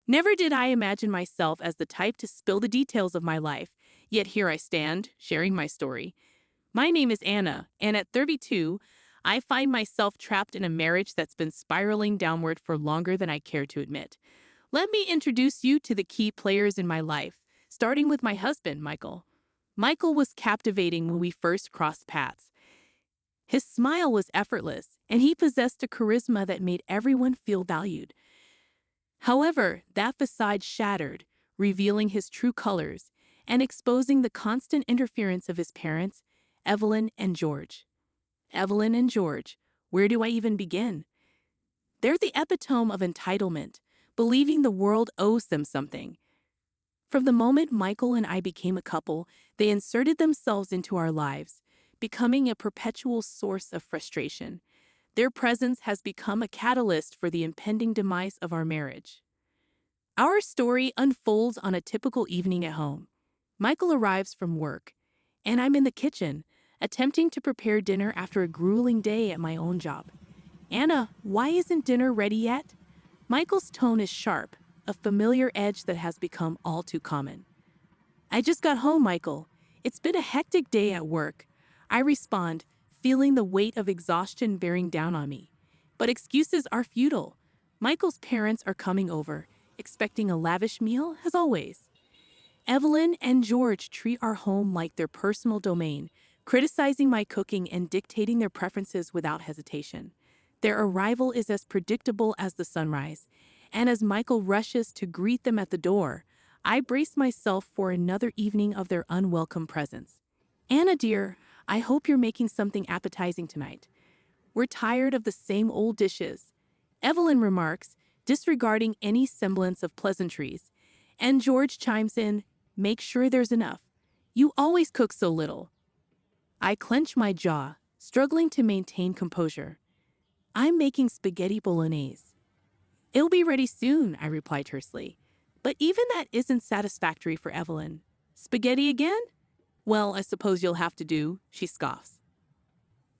Never did I imagine myself as the type to spill the details of my life, yet here I stand, sharing my story. My name is Anna, and at 32, I find myself trapped in a marriage that's been spiraling downward for longer than I care to admit. Let me introduce you to the key players in my life, starting with my husband, Michael. Michael was captivating when we first crossed paths. His smile was effortless, and he possessed a charisma that made everyone feel valued. However, that facade shattered, revealing his true colors and exposing the constant interference of his parents, Evelyn and George. Evelyn and George, where do I even begin? They're the epitome of entitlement, believing the world owes them something. From the moment Michael and I became a couple, they inserted themselves into our lives, becoming a perpetual source of frustration. Their presence has become a catalyst for the impending demise of our marriage. Our story unfolds on a typical evening at home. Michael arrives from work, and I'm in the kitchen, attempting to prepare dinner after a grueling day at my own job. Anna, why isn't dinner ready yet? Michael's tone is sharp, a familiar edge that has become all too common. I just got home, Michael. It's been a hectic day at work. I respond, feeling the weight of exhaustion bearing down on me. But excuses are futile. Michael's parents are coming over, expecting a lavish meal, as always. Evelyn and George treat our home like their personal domain, criticizing my cooking and dictating their preferences without hesitation. Their arrival is as predictable as the sunrise, and as Michael rushes to greet them at the door, I brace myself for another evening of their unwelcome presence. Anna, dear, I hope you're making something appetizing tonight. We're tired of the same old dishes, Evelyn remarks, disregarding any semblance of pleasantries, and George chimes in, make sure there's enough. You always cook so little. I clench my jaw, struggling to maintain composure. I'm making spaghetti bolognese. It'll be ready soon, I reply tersely. But even that isn't satisfactory for Evelyn. Spaghetti again? Well, I suppose you'll have to do, she scoffs.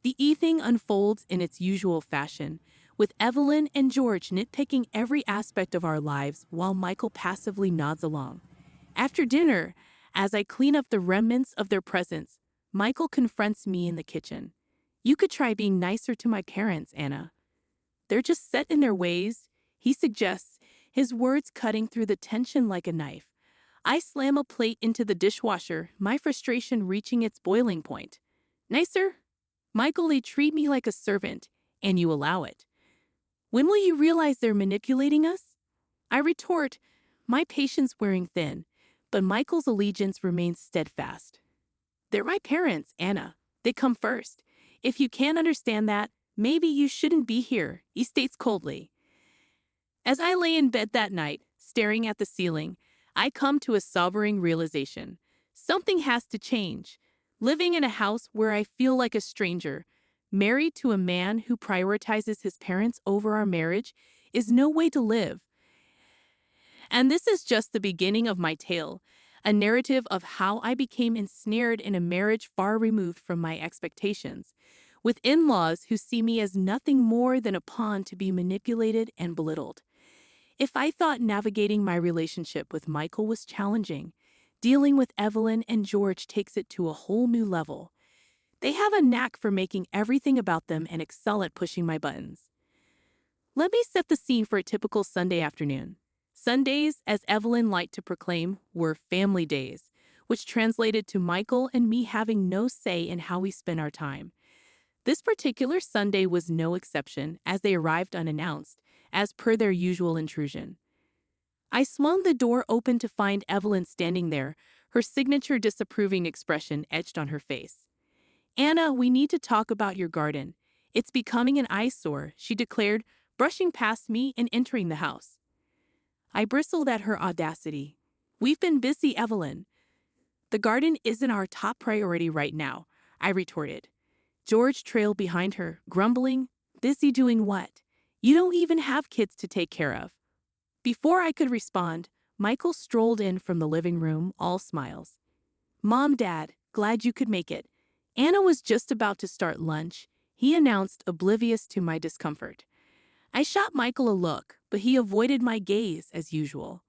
The evening unfolds in its usual fashion, with Evelyn and George nitpicking every aspect of our lives while Michael passively nods along. After dinner, as I clean up the remnants of their presence, Michael confronts me in the kitchen. You could try being nicer to my parents, Anna. They're just set in their ways, he suggests, his words cutting through the tension like a knife. I slam a plate into the dishwasher, my frustration reaching its boiling point. Nicer? Michael, they treat me like a servant, and you allow it. When will you realize they're manipulating us? I retort, my patience wearing thin, but Michael's allegiance remains steadfast. They're my parents, Anna. They come first. If you can't understand that, maybe you shouldn't be here, he states coldly. As I lay in bed that night, staring at the ceiling, I come to a sobering realization. Something has to change. Living in a house where I feel like a stranger, married to a man who prioritizes his parents over our marriage, is no way to live. And this is just the beginning of my tale, a narrative of how I became ensnared in a marriage far removed from my expectations, with in-laws who see me as nothing more than a pawn to be manipulated and belittled. If I thought navigating my relationship with Michael was challenging, dealing with Evelyn and George takes it to a whole new level. They have a knack for making everything about them and excel at pushing my buttons. Let me set the scene for a typical Sunday afternoon. Sundays, as Evelyn liked to proclaim, were family days, which translated to Michael and me having no say in how we spent our time. This particular Sunday was no exception, as they arrived unannounced, as per their usual intrusion. I swung the door open to find Evelyn standing there, her signature disapproving expression etched on her face. Anna, we need to talk about your garden. It's becoming an eyesore, she declared, brushing past me and entering the house. I bristled at her audacity. We've been busy, Evelyn. The garden isn't our top priority right now, I retorted. George trailed behind her, grumbling, busy doing what? You don't even have kids to take care of. Before I could respond, Michael strolled in from the living room, all smiles. Mom, Dad, glad you could make it. Anna was just about to start lunch, he announced, oblivious to my discomfort. I shot Michael a look, but he avoided my gaze as usual.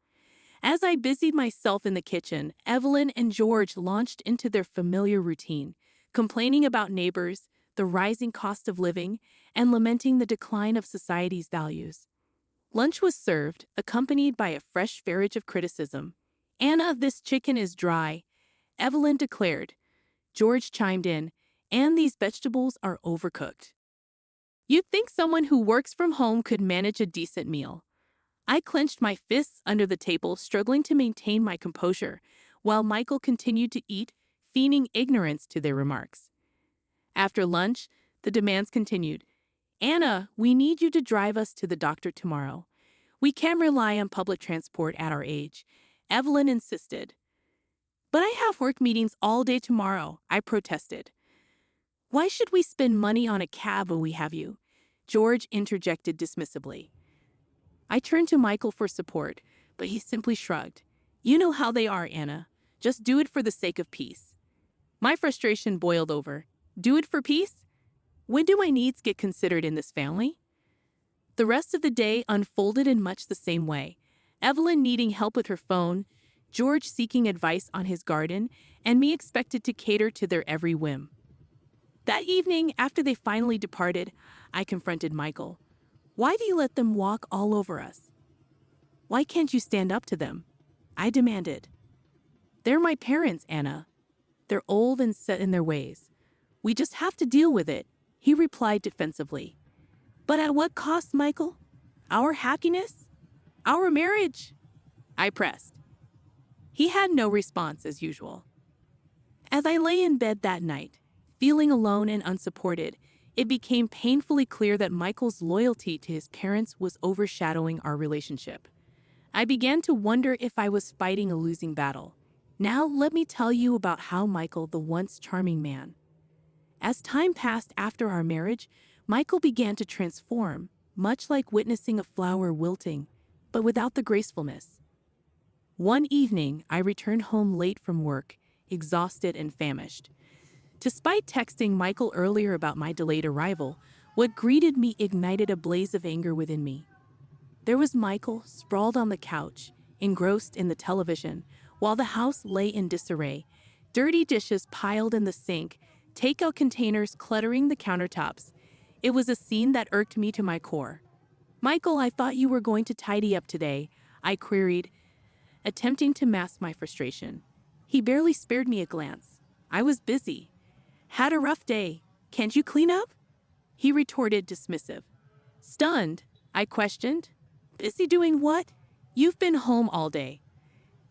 As I busied myself in the kitchen, Evelyn and George launched into their familiar routine, complaining about neighbors, the rising cost of living, and lamenting the decline of society's values. Lunch was served, accompanied by a fresh barrage of criticism. "Anna, this chicken is dry," Evelyn declared. George chimed in, "And these vegetables are overcooked." You'd think someone who works from home could manage a decent meal. I clenched my fists under the table, struggling to maintain my composure, while Michael continued to eat, feigning ignorance to their remarks. After lunch, the demands continued. "Anna, we need you to drive us to the doctor tomorrow. We can't rely on public transport at our age," Evelyn insisted. "But I have work meetings all day tomorrow," I protested. "Why should we spend money on a cab when we have you?" George interjected dismissively. I turned to Michael for support, but he simply shrugged. "You know how they are, Anna. Just do it for the sake of peace." My frustration boiled over. Do it for peace? When do my needs get considered in this family? The rest of the day unfolded in much the same way. Evelyn needing help with her phone, George seeking advice on his garden, and me expected to cater to their every whim. That evening, after they finally departed, I confronted Michael. "Why do you let them walk all over us? Why can't you stand up to them?" I demanded. "They're my parents, Anna. They're old and set in their ways. We just have to deal with it," he replied defensively. "But at what cost, Michael? Our happiness? Our marriage?" I pressed. He had no response as usual. As I lay in bed that night, feeling alone and unsupported, it became painfully clear that Michael's loyalty to his parents was overshadowing our relationship. I began to wonder if I was fighting a losing battle. Now let me tell you about how Michael, the once charming man. As time passed after our marriage, Michael began to transform, much like witnessing a flower wilting, but without the gracefulness. One evening, I returned home late from work, exhausted and famished. Despite texting Michael earlier about my delayed arrival, what greeted me ignited a blaze of anger within me. There was Michael, sprawled on the couch, engrossed in the television, while the house lay in disarray, dirty dishes piled in the sink, takeout containers cluttering the countertops. It was a scene that irked me to my core. "Michael, I thought you were going to tidy up today," I queried, attempting to mask my frustration. He barely spared me a glance. "I was busy. Had a rough day. Can't you clean up?" He retorted, dismissive. Stunned, I questioned, "Busy doing what? You've been home all day."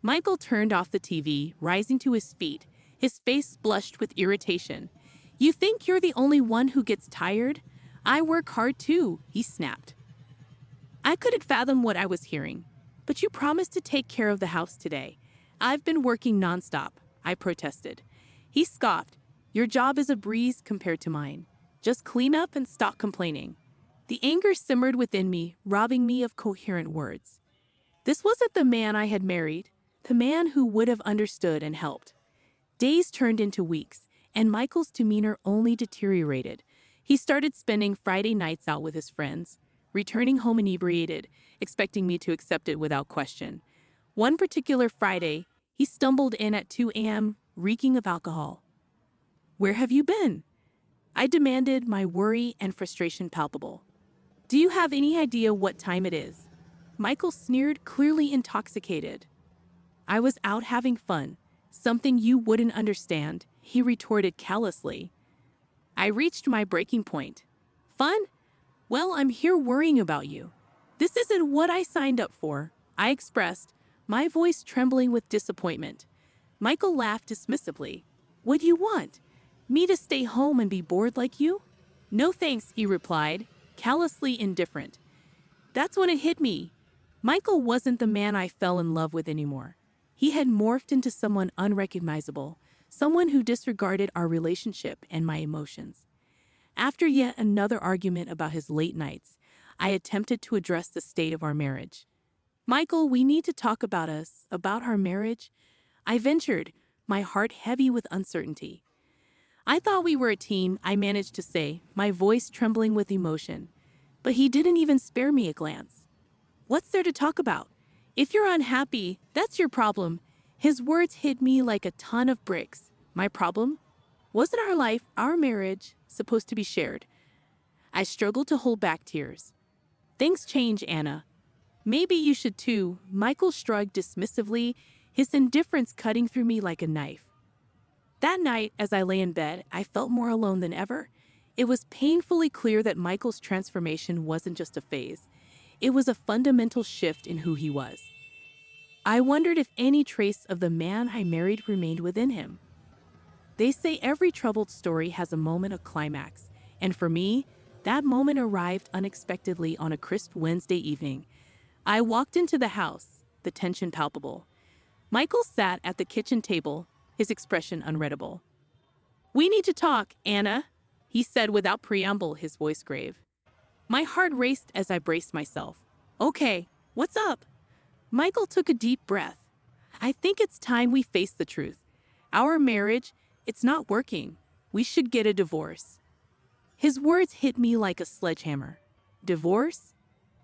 Michael turned off the TV, rising to his feet, his face flushed with irritation. "You think you're the only one who gets tired? I work hard too," he snapped. I couldn't fathom what I was hearing. "But you promised to take care of the house today." "I've been working nonstop," I protested. He scoffed. "Your job is a breeze compared to mine. Just clean up and stop complaining." The anger simmered within me, robbing me of coherent words. This wasn't the man I had married, the man who would have understood and helped. Days turned into weeks, and Michael's demeanor only deteriorated. He started spending Friday nights out with his friends, returning home inebriated, expecting me to accept it without question. One particular Friday, he stumbled in at 2 a.m., reeking of alcohol. "Where have you been?" I demanded, my worry and frustration palpable. "Do you have any idea what time it is?" Michael sneered, clearly intoxicated. "I was out having fun. Something you wouldn't understand," he retorted callously. I reached my breaking point. "Fun? Well, I'm here worrying about you. This isn't what I signed up for," I expressed, my voice trembling with disappointment. Michael laughed dismissively. "What do you want? Me to stay home and be bored like you?" "No thanks," he replied, callously indifferent. That's when it hit me. Michael wasn't the man I fell in love with anymore. He had morphed into someone unrecognizable, someone who disregarded our relationship and my emotions. After yet another argument about his late nights, I attempted to address the state of our marriage. "Michael, we need to talk about us, about our marriage," I ventured, my heart heavy with uncertainty. "I thought we were a team," I managed to say, my voice trembling with emotion. but he didn't even spare me a glance. What's there to talk about? If you're unhappy, that's your problem. His words hit me like a ton of bricks. My problem? Wasn't our life, our marriage, supposed to be shared? I struggled to hold back tears. Things change, Anna. Maybe you should too. Michael shrugged dismissively, his indifference cutting through me like a knife. That night, as I lay in bed, I felt more alone than ever. It was painfully clear that Michael's transformation wasn't just a phase. It was a fundamental shift in who he was. I wondered if any trace of the man I married remained within him. They say every troubled story has a moment of climax, and for me, that moment arrived unexpectedly on a crisp Wednesday evening. I walked into the house, the tension palpable. Michael sat at the kitchen table, his expression unreadable. "We need to talk, Anna," he said without preamble, his voice grave. My heart raced as I braced myself. "Okay, what's up?" Michael took a deep breath. "I think it's time we face the truth. Our marriage, it's not working. We should get a divorce." His words hit me like a sledgehammer. Divorce?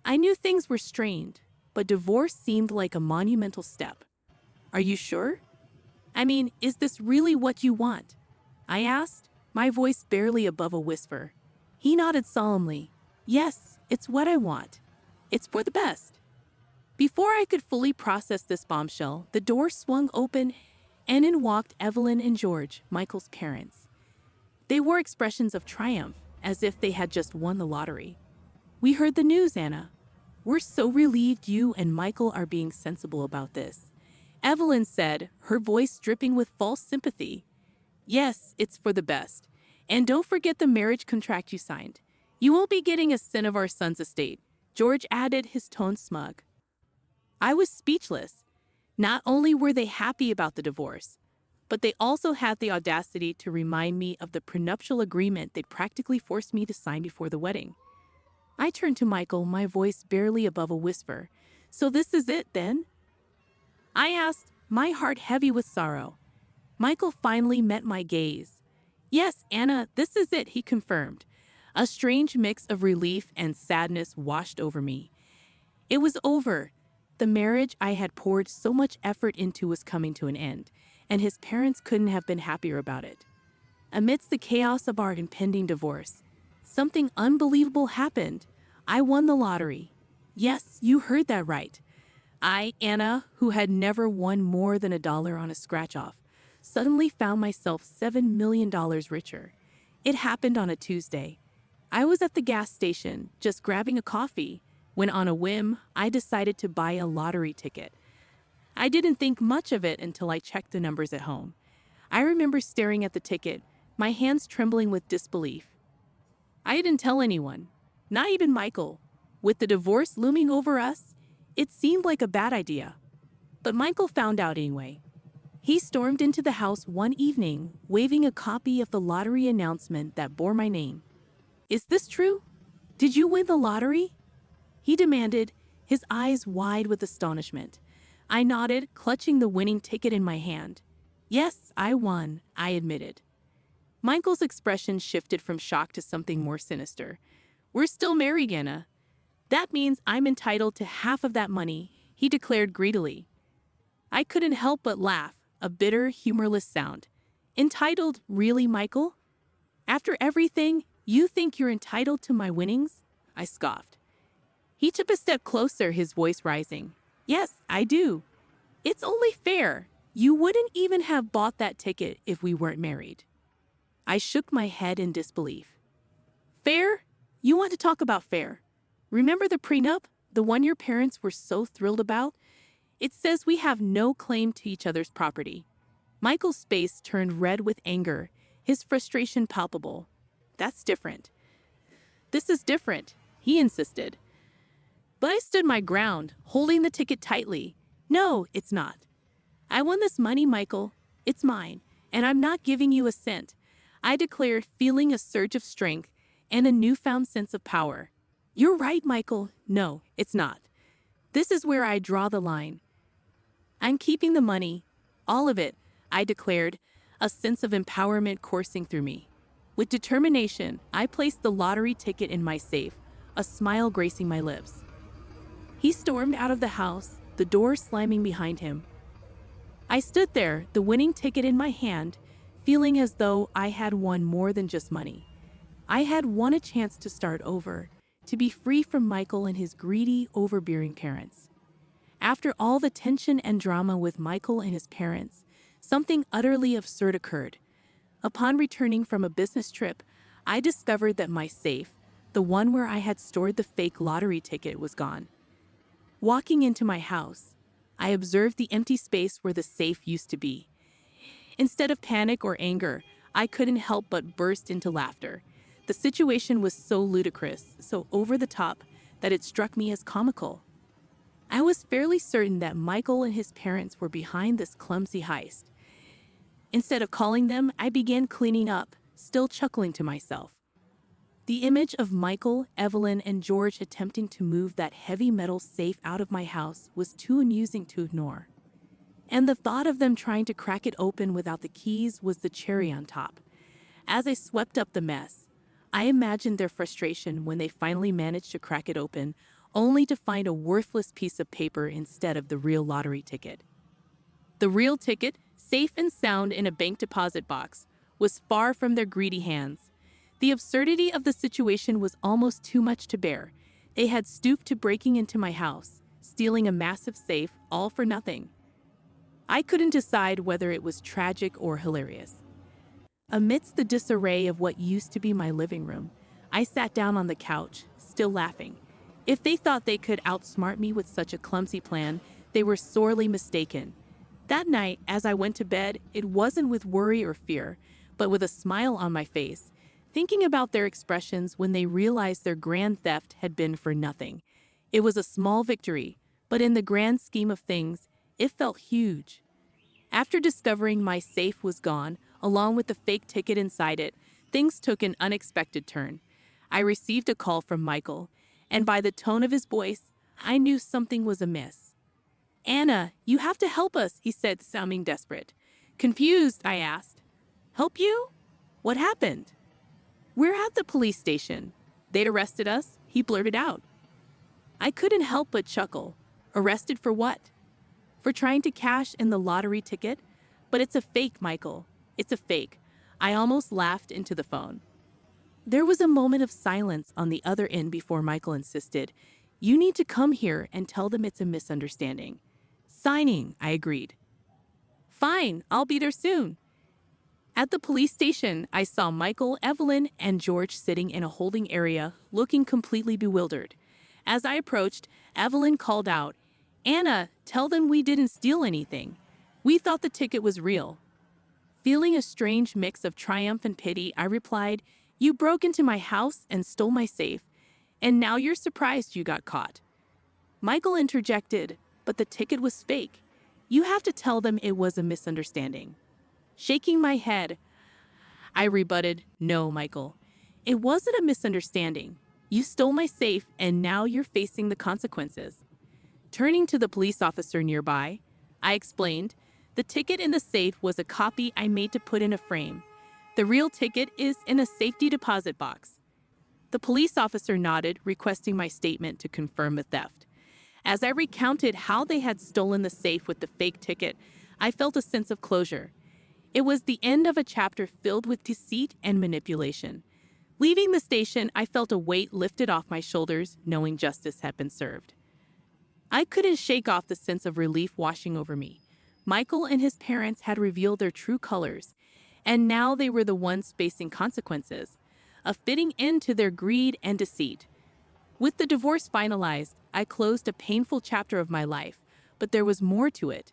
I knew things were strained, but divorce seemed like a monumental step. "Are you sure? I mean, is this really what you want?" I asked, my voice barely above a whisper. He nodded solemnly. "Yes, it's what I want. It's for the best." Before I could fully process this bombshell, the door swung open and in walked Evelyn and George, Michael's parents. They wore expressions of triumph, as if they had just won the lottery. "We heard the news, Anna. We're so relieved you and Michael are being sensible about this," Evelyn said, her voice dripping with false sympathy. "Yes, it's for the best. And don't forget the marriage contract you signed. You won't be getting a cent of our son's estate," George added, his tone smug. I was speechless. Not only were they happy about the divorce, but they also had the audacity to remind me of the prenuptial agreement they'd practically forced me to sign before the wedding. I turned to Michael, my voice barely above a whisper. "So this is it, then?" I asked, my heart heavy with sorrow. Michael finally met my gaze. "Yes, Anna, this is it," he confirmed. A strange mix of relief and sadness washed over me. It was over. The marriage I had poured so much effort into was coming to an end, and his parents couldn't have been happier about it. Amidst the chaos of our impending divorce, something unbelievable happened. I won the lottery. Yes, you heard that right. I, Anna, who had never won more than $1 on a scratch-off, suddenly found myself $7 million richer. It happened on a Tuesday. I was at the gas station, just grabbing a coffee, when on a whim, I decided to buy a lottery ticket. I didn't think much of it until I checked the numbers at home. I remember staring at the ticket, my hands trembling with disbelief. I didn't tell anyone, not even Michael. With the divorce looming over us, it seemed like a bad idea. But Michael found out anyway. He stormed into the house one evening, waving a copy of the lottery announcement that bore my name. "Is this true? Did you win the lottery?" he demanded, his eyes wide with astonishment. I nodded, clutching the winning ticket in my hand. "Yes, I won," I admitted. Michael's expression shifted from shock to something more sinister. "We're still married, Anna. That means I'm entitled to half of that money," he declared greedily. I couldn't help but laugh, a bitter, humorless sound. "Entitled, really, Michael? After everything, you think you're entitled to my winnings?" I scoffed. He took a step closer, his voice rising. "Yes, I do. It's only fair. You wouldn't even have bought that ticket if we weren't married." I shook my head in disbelief. "Fair? You want to talk about fair? Remember the prenup, the one your parents were so thrilled about? It says we have no claim to each other's property." Michael's face turned red with anger, his frustration palpable. "That's different." "This is different," he insisted. But I stood my ground, holding the ticket tightly. "No, it's not. I won this money, Michael. It's mine, and I'm not giving you a cent," I declared, feeling a surge of strength and a newfound sense of power. "You're right, Michael. No, it's not. This is where I draw the line. I'm keeping the money, all of it," I declared, a sense of empowerment coursing through me. With determination, I placed the lottery ticket in my safe, a smile gracing my lips. He stormed out of the house, the door slamming behind him. I stood there, the winning ticket in my hand, feeling as though I had won more than just money. I had won a chance to start over, to be free from Michael and his greedy, overbearing parents. After all the tension and drama with Michael and his parents, something utterly absurd occurred. Upon returning from a business trip, I discovered that my safe, the one where I had stored the fake lottery ticket, was gone. Walking into my house, I observed the empty space where the safe used to be. Instead of panic or anger, I couldn't help but burst into laughter. The situation was so ludicrous, so over the top, that it struck me as comical. I was fairly certain that Michael and his parents were behind this clumsy heist. Instead of calling them, I began cleaning up, still chuckling to myself. The image of Michael, Evelyn, and George attempting to move that heavy metal safe out of my house was too amusing to ignore. And the thought of them trying to crack it open without the keys was the cherry on top. As I swept up the mess, I imagined their frustration when they finally managed to crack it open, only to find a worthless piece of paper instead of the real lottery ticket. The real ticket, safe and sound in a bank deposit box, was far from their greedy hands. The absurdity of the situation was almost too much to bear. They had stooped to breaking into my house, stealing a massive safe, all for nothing. I couldn't decide whether it was tragic or hilarious. Amidst the disarray of what used to be my living room, I sat down on the couch, still laughing. If they thought they could outsmart me with such a clumsy plan, they were sorely mistaken. That night, as I went to bed, it wasn't with worry or fear, but with a smile on my face, thinking about their expressions when they realized their grand theft had been for nothing. It was a small victory, but in the grand scheme of things, it felt huge. After discovering my safe was gone, along with the fake ticket inside it, things took an unexpected turn. I received a call from Michael, and by the tone of his voice, I knew something was amiss. "Anna, you have to help us," he said, sounding desperate. Confused, I asked, "Help you? What happened?" "We're at the police station. They'd arrested us," he blurted out. I couldn't help but chuckle. Arrested for what? For trying to cash in the lottery ticket? But it's a fake, Michael. It's a fake. I almost laughed into the phone. There was a moment of silence on the other end before Michael insisted, "You need to come here and tell them it's a misunderstanding." "Signing," I agreed. "Fine, I'll be there soon." At the police station, I saw Michael, Evelyn, and George sitting in a holding area, looking completely bewildered. As I approached, Evelyn called out, "Anna, tell them we didn't steal anything. We thought the ticket was real." Feeling a strange mix of triumph and pity, I replied, "You broke into my house and stole my safe, and now you're surprised you got caught." Michael interjected, "But the ticket was fake. You have to tell them it was a misunderstanding." Shaking my head, I rebutted, "No, Michael. It wasn't a misunderstanding. You stole my safe, and now you're facing the consequences." Turning to the police officer nearby, I explained, "The ticket in the safe was a copy I made to put in a frame. The real ticket is in a safety deposit box." The police officer nodded, requesting my statement to confirm the theft. As I recounted how they had stolen the safe with the fake ticket, I felt a sense of closure. It was the end of a chapter filled with deceit and manipulation. Leaving the station, I felt a weight lifted off my shoulders, knowing justice had been served. I couldn't shake off the sense of relief washing over me. Michael and his parents had revealed their true colors, and now they were the ones facing consequences, a fitting end to their greed and deceit. With the divorce finalized, I closed a painful chapter of my life, but there was more to it.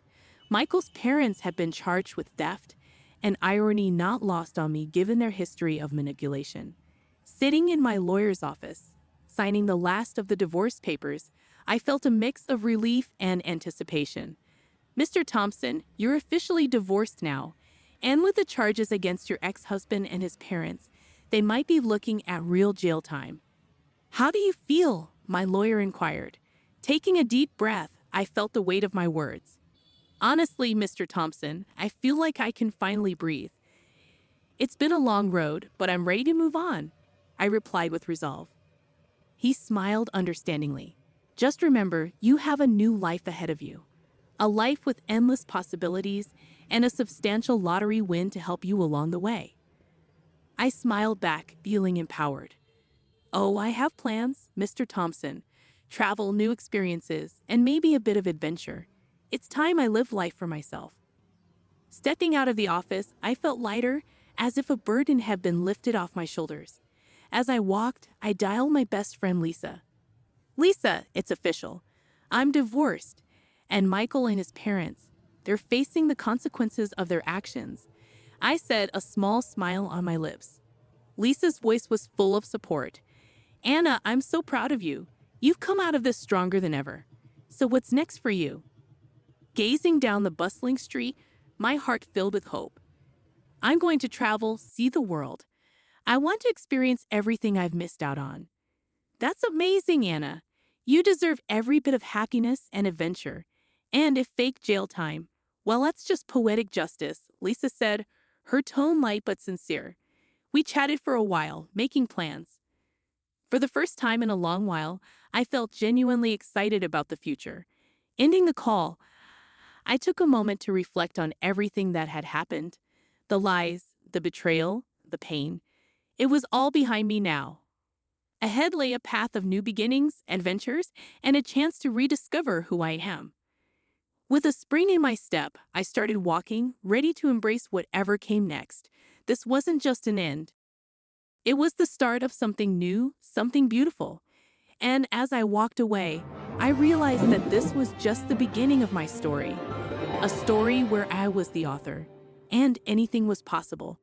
Michael's parents had been charged with theft, an irony not lost on me given their history of manipulation. Sitting in my lawyer's office, signing the last of the divorce papers, I felt a mix of relief and anticipation. "Mr. Thompson, you're officially divorced now, and with the charges against your ex-husband and his parents, they might be looking at real jail time." "How do you feel?" my lawyer inquired. Taking a deep breath, I felt the weight of my words. "Honestly, Mr. Thompson, I feel like I can finally breathe. It's been a long road, but I'm ready to move on," I replied with resolve. He smiled understandingly. Just remember, you have a new life ahead of you. A life with endless possibilities and a substantial lottery win to help you along the way. I smiled back, feeling empowered. Oh, I have plans, Mr. Thompson. Travel, new experiences, and maybe a bit of adventure. It's time I live life for myself. Stepping out of the office, I felt lighter, as if a burden had been lifted off my shoulders. As I walked, I dialed my best friend Lisa. Lisa, it's official. I'm divorced. And Michael and his parents, they're facing the consequences of their actions. I said, a small smile on my lips. Lisa's voice was full of support. Anna, I'm so proud of you. You've come out of this stronger than ever. So what's next for you? Gazing down the bustling street, my heart filled with hope. I'm going to travel, see the world. I want to experience everything I've missed out on. That's amazing, Anna. You deserve every bit of happiness and adventure. And if fake jail time, well, that's just poetic justice, Lisa said, her tone light but sincere. We chatted for a while, making plans. For the first time in a long while, I felt genuinely excited about the future. Ending the call, I took a moment to reflect on everything that had happened. The lies, the betrayal, the pain. It was all behind me now. Ahead lay a path of new beginnings, adventures, and a chance to rediscover who I am. With a spring in my step, I started walking, ready to embrace whatever came next. This wasn't just an end. It was the start of something new, something beautiful. And as I walked away, I realized that this was just the beginning of my story. A story where I was the author, and anything was possible.